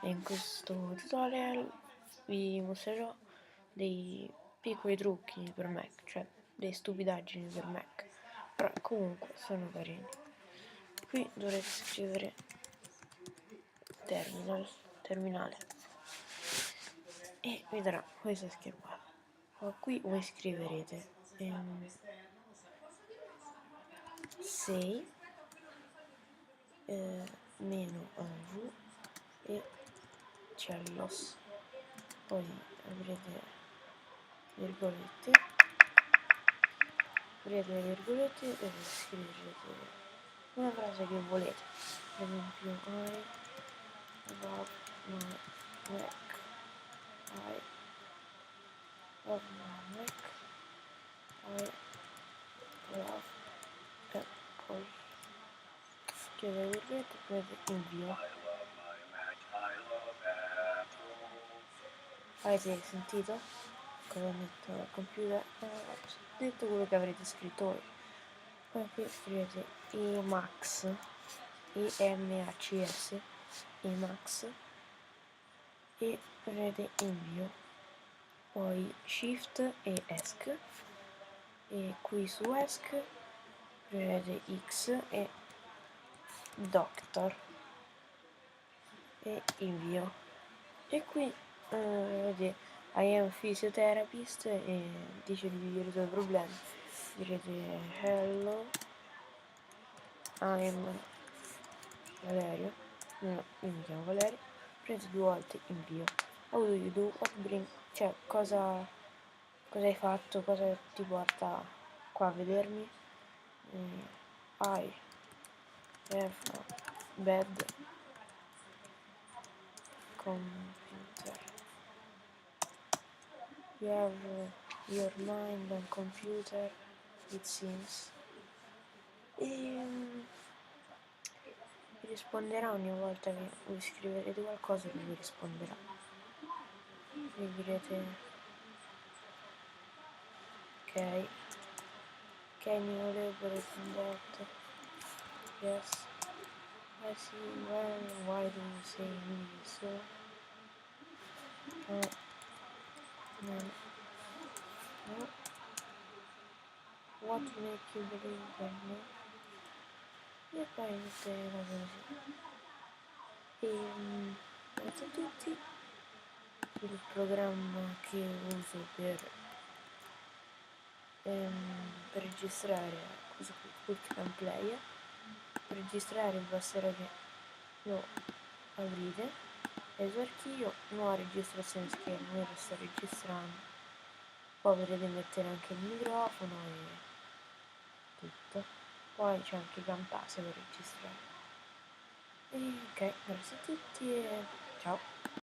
e in questo tutorial vi mostrerò dei piccoli trucchi per Mac, cioè delle stupidaggini per Mac, però comunque sono carini. Qui dovrete scrivere terminale e vi darà questa schermata. Qui voi scriverete 6 meno v e cellos, poi avrete virgolette, e scriverete una frase che volete, per esempio I love my Mac, I love my Mac, I love Apple, chiude virgolette, prendete invio. Avete sentito cosa ho detto al computer? Ho detto quello che avrete scritto voi. Poi qui scrivete Emacs, IMACS, Emacs, e premete invio. Poi Shift e ESC, e qui su ESC premete X e Doctor e invio. E qui vedete I am physiotherapist e dice di risolvere problemi. Direte hello, I'm Valerio, no, io mi chiamo Valerio, premete 2 volte invio. How do you do? What bring? Cioè cosa hai fatto? Cosa ti porta qua a vedermi? I have a bad computer. You have your mind and computer, it seems. E vi risponderà ogni volta che voi scriverete qualcosa che vi risponderà. Vi direte ok, can you elaborate on that? Yes, I see. Well, why do you say me so? No. What make you believe that no? E poi tutte le cose così. Grazie a tutti. Il programma che uso per registrare questo Quick Time Player. Per registrare basterà che lo aprite e su archivio nuova registrazione schermo, io lo sto registrando. Poi potete mettere anche il microfono e tutto. Poi c'è anche Camtasia per registrare. E ok, grazie a tutti e ciao.